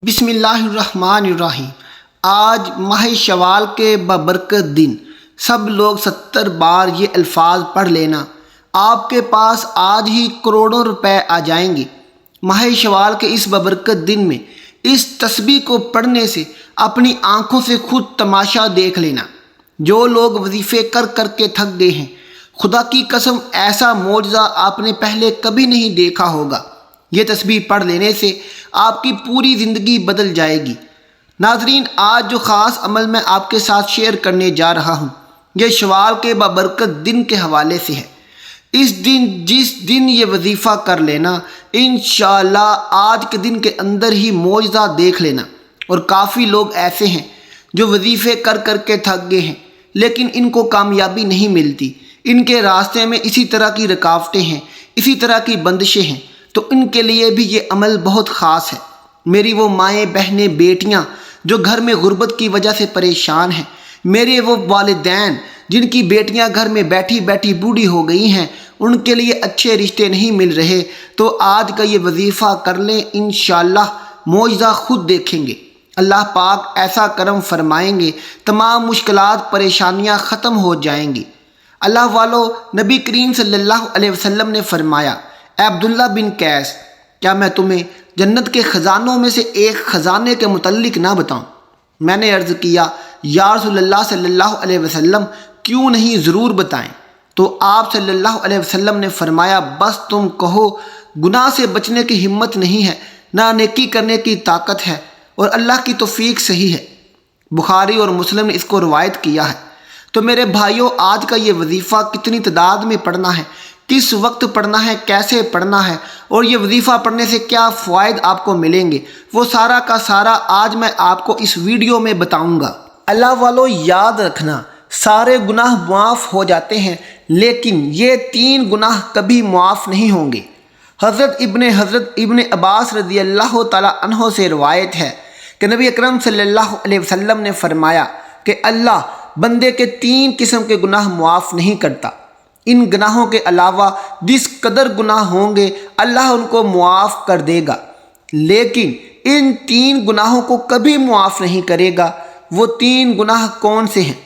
بسم اللہ الرحمن الرحیم۔ آج ماہ شوال کے ببرکت دن سب لوگ 70 بار یہ الفاظ پڑھ لینا، آپ کے پاس آج ہی کروڑوں روپے آ جائیں گے۔ ماہ شوال کے اس ببرکت دن میں اس تسبیح کو پڑھنے سے اپنی آنکھوں سے خود تماشا دیکھ لینا۔ جو لوگ وظیفے کر کر کے تھک گئے ہیں، خدا کی قسم ایسا معجزہ آپ نے پہلے کبھی نہیں دیکھا ہوگا۔ یہ تسبیح پڑھ لینے سے آپ کی پوری زندگی بدل جائے گی۔ ناظرین، آج جو خاص عمل میں آپ کے ساتھ شیئر کرنے جا رہا ہوں، یہ شوال کے بابرکت دن کے حوالے سے ہے۔ جس دن یہ وظیفہ کر لینا، انشاءاللہ آج کے دن کے اندر ہی معجزہ دیکھ لینا۔ اور کافی لوگ ایسے ہیں جو وظیفے کر کر کے تھک گئے ہیں، لیکن ان کو کامیابی نہیں ملتی۔ ان کے راستے میں اسی طرح کی رکاوٹیں ہیں، اسی طرح کی بندشیں ہیں، تو ان کے لیے بھی یہ عمل بہت خاص ہے۔ میری وہ مائیں، بہنیں، بیٹیاں جو گھر میں غربت کی وجہ سے پریشان ہیں، میرے وہ والدین جن کی بیٹیاں گھر میں بیٹھی بیٹھی بوڑھی ہو گئی ہیں، ان کے لیے اچھے رشتے نہیں مل رہے، تو آج کا یہ وظیفہ کر لیں، انشاءاللہ معجزہ خود دیکھیں گے۔ اللہ پاک ایسا کرم فرمائیں گے، تمام مشکلات، پریشانیاں ختم ہو جائیں گی۔ اللہ والو، نبی کریم صلی اللہ علیہ وسلم نے فرمایا، اے عبداللہ بن قیس، کیا میں تمہیں جنت کے خزانوں میں سے ایک خزانے کے متعلق نہ بتاؤں؟ میں نے عرض کیا، یا رسول اللہ صلی اللہ علیہ وسلم، کیوں نہیں، ضرور بتائیں۔ تو آپ صلی اللہ علیہ وسلم نے فرمایا، بس تم کہو، گناہ سے بچنے کی ہمت نہیں ہے، نہ نیکی کرنے کی طاقت ہے، اور اللہ کی توفیق صحیح ہے۔ بخاری اور مسلم نے اس کو روایت کیا ہے۔ تو میرے بھائیوں، آج کا یہ وظیفہ کتنی تعداد میں پڑھنا ہے، کس وقت پڑھنا ہے، کیسے پڑھنا ہے، اور یہ وظیفہ پڑھنے سے کیا فوائد آپ کو ملیں گے، وہ سارا کا سارا آج میں آپ کو اس ویڈیو میں بتاؤں گا۔ اللہ والو، یاد رکھنا، سارے گناہ معاف ہو جاتے ہیں، لیکن یہ 3 گناہ کبھی معاف نہیں ہوں گے۔ حضرت ابن عباس رضی اللہ تعالیٰ عنہ سے روایت ہے کہ نبی اکرم صلی اللہ علیہ وسلم نے فرمایا کہ اللہ بندے کے 3 قسم کے گناہ معاف نہیں کرتا۔ ان گناہوں کے علاوہ جس قدر گناہ ہوں گے اللہ ان کو معاف کر دے گا، لیکن ان 3 گناہوں کو کبھی معاف نہیں کرے گا۔ وہ 3 گناہ کون سے ہیں؟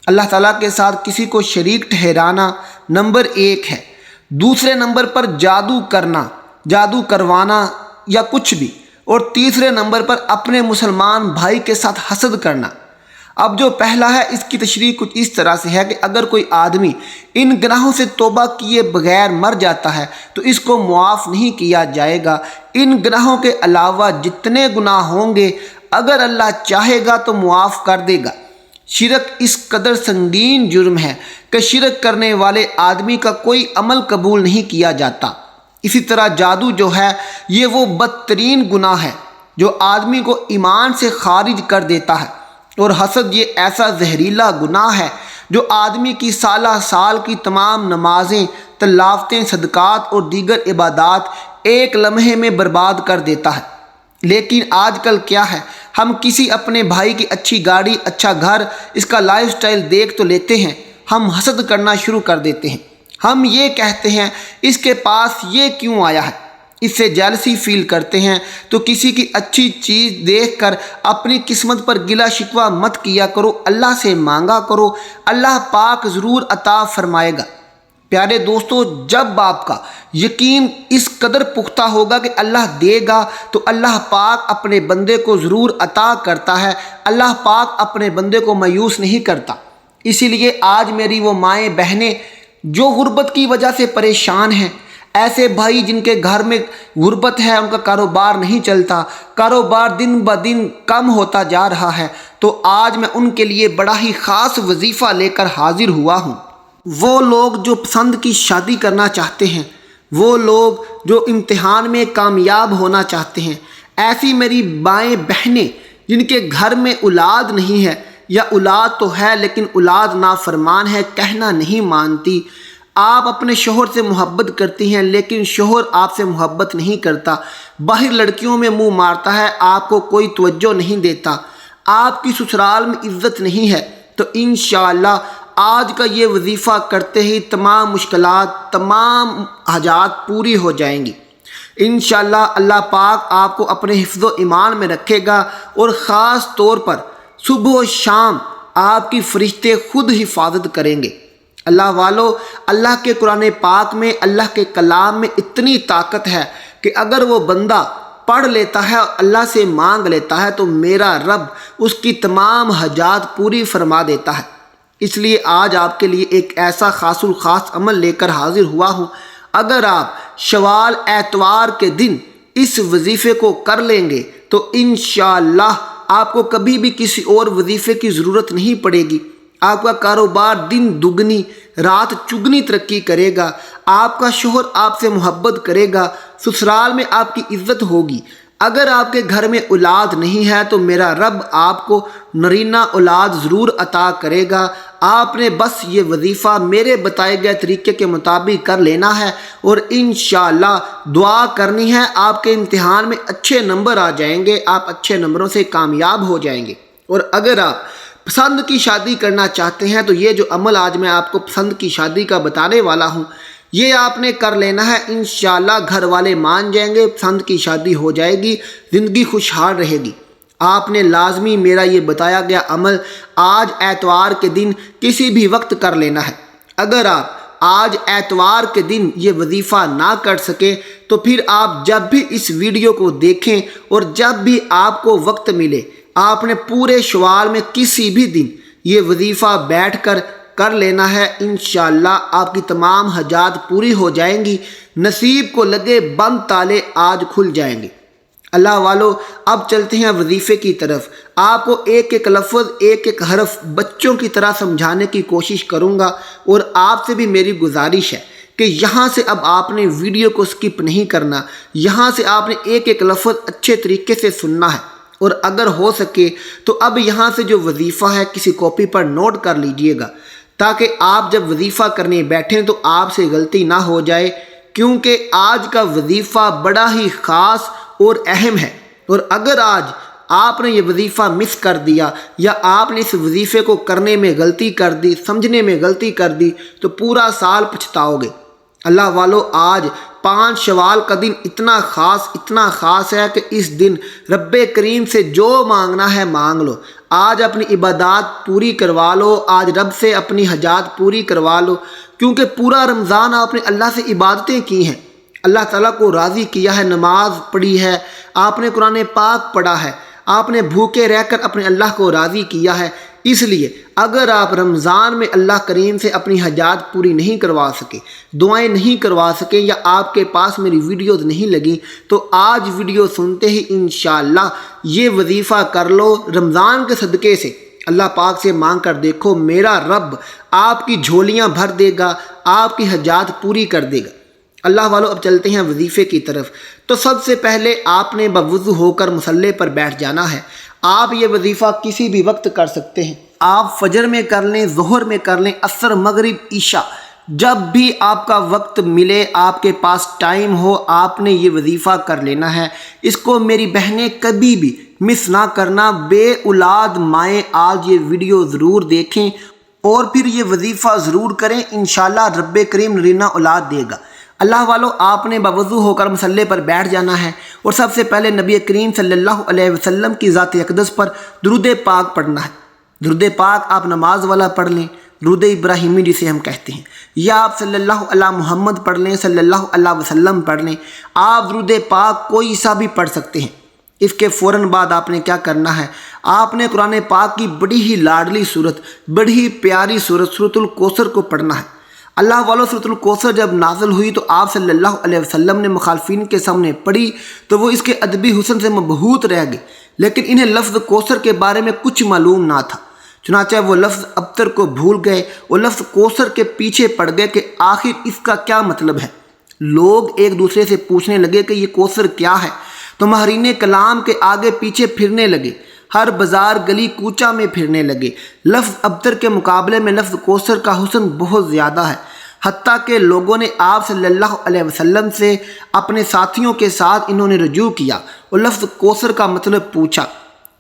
اللہ تعالیٰ کے ساتھ کسی کو شریک ٹھہرانا نمبر 1 ہے۔ دوسرے نمبر پر جادو کرنا، جادو کروانا یا کچھ بھی، اور تیسرے نمبر پر اپنے مسلمان بھائی کے ساتھ حسد کرنا۔ اب جو پہلا ہے، اس کی تشریح کچھ اس طرح سے ہے کہ اگر کوئی آدمی ان گناہوں سے توبہ کیے بغیر مر جاتا ہے تو اس کو معاف نہیں کیا جائے گا۔ ان گناہوں کے علاوہ جتنے گناہ ہوں گے اگر اللہ چاہے گا تو معاف کر دے گا۔ شرک اس قدر سنگین جرم ہے کہ شرک کرنے والے آدمی کا کوئی عمل قبول نہیں کیا جاتا۔ اسی طرح جادو جو ہے، یہ وہ بدترین گناہ ہے جو آدمی کو ایمان سے خارج کر دیتا ہے، اور حسد یہ ایسا زہریلا گناہ ہے جو آدمی کی سالہ سال کی تمام نمازیں، تلاوتیں، صدقات اور دیگر عبادات ایک لمحے میں برباد کر دیتا ہے۔ لیکن آج کل کیا ہے، ہم کسی اپنے بھائی کی اچھی گاڑی، اچھا گھر، اس کا لائف سٹائل دیکھ تو لیتے ہیں، ہم حسد کرنا شروع کر دیتے ہیں۔ ہم یہ کہتے ہیں، اس کے پاس یہ کیوں آیا ہے، اس سے جیلسی فیل کرتے ہیں۔ تو کسی کی اچھی چیز دیکھ کر اپنی قسمت پر گلہ شکوہ مت کیا کرو، اللہ سے مانگا کرو، اللہ پاک ضرور عطا فرمائے گا۔ پیارے دوستو، جب آپ کا یقین اس قدر پختہ ہوگا کہ اللہ دے گا تو اللہ پاک اپنے بندے کو ضرور عطا کرتا ہے۔ اللہ پاک اپنے بندے کو مایوس نہیں کرتا۔ اسی لیے آج میری وہ مائیں، بہنیں جو غربت کی وجہ سے پریشان ہیں، ایسے بھائی جن کے گھر میں غربت ہے، ان کا کاروبار نہیں چلتا، کاروبار دن بدن کم ہوتا جا رہا ہے، تو آج میں ان کے لیے بڑا ہی خاص وظیفہ لے کر حاضر ہوا ہوں۔ وہ لوگ جو پسند کی شادی کرنا چاہتے ہیں، وہ لوگ جو امتحان میں کامیاب ہونا چاہتے ہیں، ایسی میری مائیں، بہنیں جن کے گھر میں اولاد نہیں ہے، یا اولاد تو ہے لیکن اولاد نافرمان ہے، کہنا نہیں مانتی۔ آپ اپنے شوہر سے محبت کرتی ہیں لیکن شوہر آپ سے محبت نہیں کرتا، باہر لڑکیوں میں منہ مارتا ہے، آپ کو کوئی توجہ نہیں دیتا، آپ کی سسرال میں عزت نہیں ہے، تو انشاءاللہ آج کا یہ وظیفہ کرتے ہی تمام مشکلات، تمام حاجات پوری ہو جائیں گی۔ انشاءاللہ اللہ پاک آپ کو اپنے حفظ و ایمان میں رکھے گا، اور خاص طور پر صبح و شام آپ کی فرشتے خود حفاظت کریں گے۔ اللہ والو، اللہ کے قرآن پاک میں، اللہ کے کلام میں اتنی طاقت ہے کہ اگر وہ بندہ پڑھ لیتا ہے اور اللہ سے مانگ لیتا ہے تو میرا رب اس کی تمام حاجات پوری فرما دیتا ہے۔ اس لیے آج آپ کے لیے ایک ایسا خاص الخاص عمل لے کر حاضر ہوا ہوں۔ اگر آپ شوال اتوار کے دن اس وظیفے کو کر لیں گے تو انشاءاللہ آپ کو کبھی بھی کسی اور وظیفے کی ضرورت نہیں پڑے گی۔ آپ کا کاروبار دن دگنی رات چگنی ترقی کرے گا، آپ کا شوہر آپ سے محبت کرے گا، سسرال میں آپ کی عزت ہوگی۔ اگر آپ کے گھر میں اولاد نہیں ہے تو میرا رب آپ کو نرینہ اولاد ضرور عطا کرے گا۔ آپ نے بس یہ وظیفہ میرے بتائے گئے طریقے کے مطابق کر لینا ہے، اور انشاءاللہ دعا کرنی ہے، آپ کے امتحان میں اچھے نمبر آ جائیں گے، آپ اچھے نمبروں سے کامیاب ہو جائیں گے۔ اور اگر آپ پسند کی شادی کرنا چاہتے ہیں تو یہ جو عمل آج میں آپ کو پسند کی شادی کا بتانے والا ہوں، یہ آپ نے کر لینا ہے۔ انشاءاللہ گھر والے مان جائیں گے، پسند کی شادی ہو جائے گی، زندگی خوشحال رہے گی۔ آپ نے لازمی میرا یہ بتایا گیا عمل آج اتوار کے دن کسی بھی وقت کر لینا ہے۔ اگر آپ آج اتوار کے دن یہ وظیفہ نہ کر سکے تو پھر آپ جب بھی اس ویڈیو کو دیکھیں اور جب بھی آپ کو وقت ملے، آپ نے پورے شوال میں کسی بھی دن یہ وظیفہ بیٹھ کر لینا ہے۔ انشاءاللہ آپ کی تمام حاجات پوری ہو جائیں گی، نصیب کو لگے بند تالے آج کھل جائیں گے۔ اللہ والو، اب چلتے ہیں وظیفے کی طرف۔ آپ کو ایک ایک لفظ، ایک ایک حرف بچوں کی طرح سمجھانے کی کوشش کروں گا، اور آپ سے بھی میری گزارش ہے کہ یہاں سے اب آپ نے ویڈیو کو سکپ نہیں کرنا، یہاں سے آپ نے ایک ایک لفظ اچھے طریقے سے سننا ہے، اور اگر ہو سکے تو اب یہاں سے جو وظیفہ ہے کسی کاپی پر نوٹ کر لیجئے گا، تاکہ آپ جب وظیفہ کرنے بیٹھیں تو آپ سے غلطی نہ ہو جائے، کیونکہ آج کا وظیفہ بڑا ہی خاص اور اہم ہے۔ اور اگر آج آپ نے یہ وظیفہ مس کر دیا، یا آپ نے اس وظیفے کو کرنے میں غلطی کر دی، سمجھنے میں غلطی کر دی، تو پورا سال پچھتاؤ گے۔ اللہ والو، آج 5 شوال کا دن اتنا خاص ہے کہ اس دن رب کریم سے جو مانگنا ہے مانگ لو۔ آج اپنی عبادات پوری کروا لو، آج رب سے اپنی حاجات پوری کروا لو، کیونکہ پورا رمضان آپ نے اللہ سے عبادتیں کی ہیں، اللہ تعالیٰ کو راضی کیا ہے، نماز پڑھی ہے، آپ نے قرآن پاک پڑھا ہے، آپ نے بھوکے رہ کر اپنے اللہ کو راضی کیا ہے۔ اس لیے اگر آپ رمضان میں اللہ کریم سے اپنی حاجات پوری نہیں کروا سکے، دعائیں نہیں کروا سکے، یا آپ کے پاس میری ویڈیوز نہیں لگیں، تو آج ویڈیو سنتے ہی انشاءاللہ یہ وظیفہ کر لو۔ رمضان کے صدقے سے اللہ پاک سے مانگ کر دیکھو، میرا رب آپ کی جھولیاں بھر دے گا، آپ کی حاجات پوری کر دے گا۔ اللہ والو، اب چلتے ہیں وظیفے کی طرف۔ تو سب سے پہلے آپ نے بوضو ہو کر مصلی پر بیٹھ جانا ہے۔ آپ یہ وظیفہ کسی بھی وقت کر سکتے ہیں، آپ فجر میں کر لیں، ظہر میں کر لیں، عصر، مغرب، عشاء، جب بھی آپ کا وقت ملے، آپ کے پاس ٹائم ہو، آپ نے یہ وظیفہ کر لینا ہے۔ اس کو میری بہنیں کبھی بھی مس نہ کرنا۔ بے اولاد مائیں آج یہ ویڈیو ضرور دیکھیں اور پھر یہ وظیفہ ضرور کریں، انشاءاللہ رب کریم نرینہ اولاد دے گا۔ اللہ والو، آپ نے باوضو ہو کر مصلی پر بیٹھ جانا ہے، اور سب سے پہلے نبی کریم صلی اللہ علیہ وسلم کی ذات اقدس پر درود پاک پڑھنا ہے۔ درود پاک آپ نماز والا پڑھ لیں، درود ابراہیمی جسے ہم کہتے ہیں، یا آپ صلی اللہ علی محمد پڑھ لیں، صلی اللہ علیہ وسلم پڑھ لیں۔ آپ درود پاک کوئی سا بھی پڑھ سکتے ہیں۔ اس کے فوراً بعد آپ نے کیا کرنا ہے، آپ نے قرآن پاک کی بڑی ہی لاڈلی صورت، بڑی ہی پیاری صورت سورۃ الکوثر کو پڑھنا ہے۔ اللہ والو، سورۃ الکوثر جب نازل ہوئی تو آپ صلی اللہ علیہ وسلم نے مخالفین کے سامنے پڑھی تو وہ اس کے ادبی حسن سے مبہوت رہ گئے، لیکن انہیں لفظ کوثر کے بارے میں کچھ معلوم نہ تھا، چنانچہ وہ لفظ ابتر کو بھول گئے، وہ لفظ کوثر کے پیچھے پڑ گئے کہ آخر اس کا کیا مطلب ہے۔ لوگ ایک دوسرے سے پوچھنے لگے کہ یہ کوثر کیا ہے، تو ماہرین کلام کے آگے پیچھے پھرنے لگے، ہر بازار گلی کوچہ میں پھرنے لگے۔ لفظ ابتر کے مقابلے میں لفظ کوثر کا حسن بہت زیادہ ہے، حتیٰ کہ لوگوں نے آپ صلی اللہ علیہ وسلم سے اپنے ساتھیوں کے ساتھ انہوں نے رجوع کیا اور لفظ کوثر کا مطلب پوچھا۔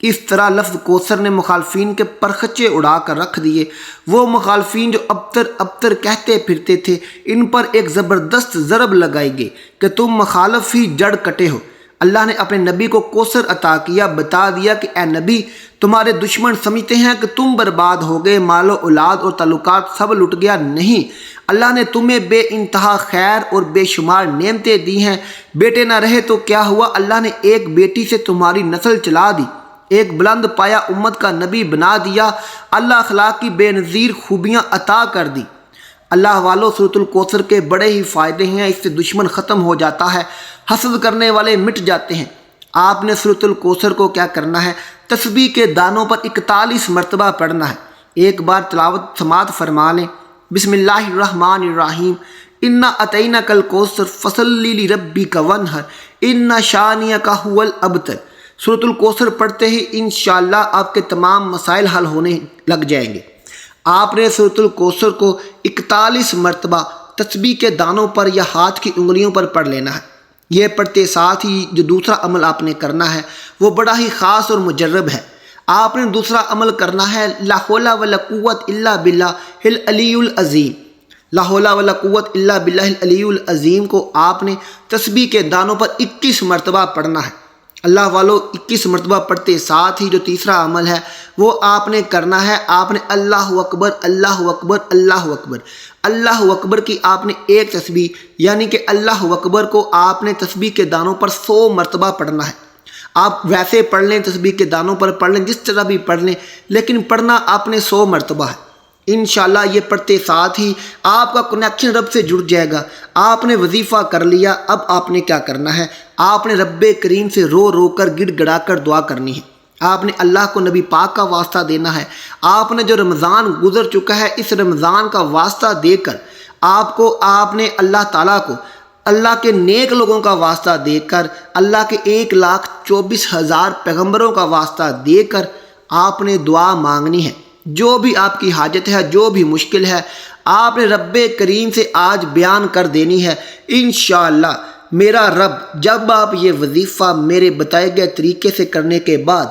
اس طرح لفظ کوثر نے مخالفین کے پرخچے اڑا کر رکھ دیے۔ وہ مخالفین جو ابتر ابتر کہتے پھرتے تھے، ان پر ایک زبردست ضرب لگائی گئی کہ تم مخالف ہی جڑ کٹے ہو۔ اللہ نے اپنے نبی کو کوثر عطا کیا، بتا دیا کہ اے نبی، تمہارے دشمن سمجھتے ہیں کہ تم برباد ہو گئے، مال و اولاد اور تعلقات سب لٹ گیا۔ نہیں، اللہ نے تمہیں بے انتہا خیر اور بے شمار نعمتیں دی ہیں۔ بیٹے نہ رہے تو کیا ہوا، اللہ نے ایک بیٹی سے تمہاری نسل چلا دی، ایک بلند پایا امت کا نبی بنا دیا، اللہ اخلاق کی بے نظیر خوبیاں عطا کر دی۔ اللہ والو، سورۃ الکوثر کے بڑے ہی فائدے ہیں، اس سے دشمن ختم ہو جاتا ہے، حسد کرنے والے مٹ جاتے ہیں۔ آپ نے سورۃ الکوثر کو کیا کرنا ہے، تسبیح کے دانوں پر 41 مرتبہ پڑھنا ہے۔ ایک بار تلاوت سماعت فرما لیں۔ بسم اللہ الرحمن الرحیم، انا اعطیناک الکوثر فصلی لربک وانحر ان شانئک ھو الابتر۔ سورۃ الکوثر پڑھتے ہی انشاءاللہ آپ کے تمام مسائل حل ہونے لگ جائیں گے۔ آپ نے سورۃ الکوثر کو 41 مرتبہ تسبیح کے دانوں پر یا ہاتھ کی انگلیوں پر پڑھ لینا ہے۔ یہ پڑھتے ساتھ ہی جو دوسرا عمل آپ نے کرنا ہے وہ بڑا ہی خاص اور مجرب ہے۔ آپ نے دوسرا عمل کرنا ہے لا حول ولا قوت الا باللہ العلی العظیم۔ لا حول ولا قوت الا باللہ العلی العظیم کو آپ نے تسبیح کے دانوں پر 21 مرتبہ پڑھنا ہے۔ اللہ والو، 21 مرتبہ پڑھتے ساتھ ہی جو تیسرا عمل ہے وہ آپ نے کرنا ہے، آپ نے اللہ اکبر اللہ اکبر اللہ اکبر اللہ اکبر کی آپ نے ایک تسبیح، یعنی کہ اللہ اکبر کو آپ نے تسبیح کے دانوں پر 100 مرتبہ پڑھنا ہے۔ آپ ویسے پڑھ لیں، تسبیح کے دانوں پر پڑھ لیں، جس طرح بھی پڑھ لیں، لیکن پڑھنا آپ نے 100 مرتبہ ہے۔ انشاءاللہ یہ پڑھتے ساتھ ہی آپ کا کنیکشن رب سے جڑ جائے گا۔ آپ نے وظیفہ کر لیا، اب آپ نے کیا کرنا ہے، آپ نے رب کریم سے رو رو کر گڑ گڑا کر دعا کرنی ہے۔ آپ نے اللہ کو نبی پاک کا واسطہ دینا ہے۔ آپ نے جو رمضان گزر چکا ہے، اس رمضان کا واسطہ دے کر آپ نے اللہ تعالیٰ کو، اللہ کے نیک لوگوں کا واسطہ دے کر، اللہ کے 1,24,000 پیغمبروں کا واسطہ دے کر آپ نے دعا مانگنی ہے۔ جو بھی آپ کی حاجت ہے، جو بھی مشکل ہے، آپ نے رب کریم سے آج بیان کر دینی ہے۔ انشاءاللہ میرا رب، جب آپ یہ وظیفہ میرے بتائے گئے طریقے سے کرنے کے بعد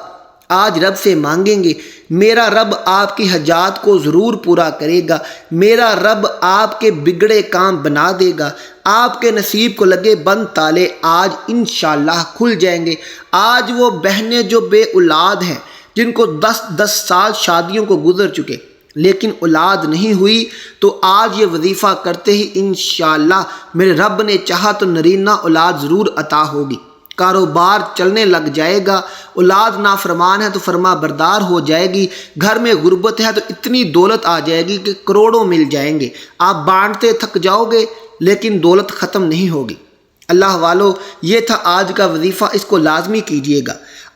آج رب سے مانگیں گے، میرا رب آپ کی حاجات کو ضرور پورا کرے گا۔ میرا رب آپ کے بگڑے کام بنا دے گا۔ آپ کے نصیب کو لگے بند تالے آج انشاءاللہ کھل جائیں گے۔ آج وہ بہنیں جو بے اولاد ہیں، جن کو 10 سال شادیوں کو گزر چکے لیکن اولاد نہیں ہوئی، تو آج یہ وظیفہ کرتے ہی انشاءاللہ میرے رب نے چاہا تو نرینہ اولاد ضرور عطا ہوگی۔ کاروبار چلنے لگ جائے گا، اولاد نافرمان ہے تو فرما بردار ہو جائے گی، گھر میں غربت ہے تو اتنی دولت آ جائے گی کہ کروڑوں مل جائیں گے۔ آپ بانٹتے تھک جاؤ گے لیکن دولت ختم نہیں ہوگی۔ اللہ والو، یہ تھا آج کا وظیفہ، اس کو لازمی کیجیے گا۔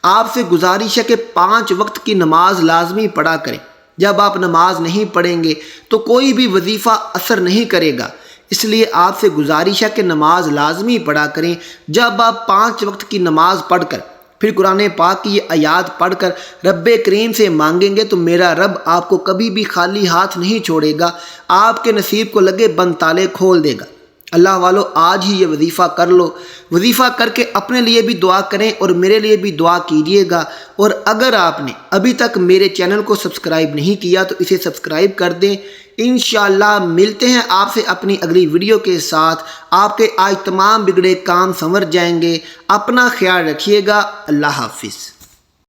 آپ سے گزارش ہے کہ 5 وقت کی نماز لازمی پڑھا کریں۔ جب آپ نماز نہیں پڑھیں گے تو کوئی بھی وظیفہ اثر نہیں کرے گا، اس لیے آپ سے گزارش ہے کہ نماز لازمی پڑھا کریں۔ جب آپ 5 وقت کی نماز پڑھ کر پھر قرآن پاک کی یہ آیات پڑھ کر رب کریم سے مانگیں گے تو میرا رب آپ کو کبھی بھی خالی ہاتھ نہیں چھوڑے گا، آپ کے نصیب کو لگے بند تالے کھول دے گا۔ اللہ والو، آج ہی یہ وظیفہ کر لو، وظیفہ کر کے اپنے لیے بھی دعا کریں اور میرے لیے بھی دعا کیجیے گا۔ اور اگر آپ نے ابھی تک میرے چینل کو سبسکرائب نہیں کیا تو اسے سبسکرائب کر دیں۔ انشاءاللہ ملتے ہیں آپ سے اپنی اگلی ویڈیو کے ساتھ۔ آپ کے آج تمام بگڑے کام سنور جائیں گے۔ اپنا خیال رکھیے گا۔ اللہ حافظ۔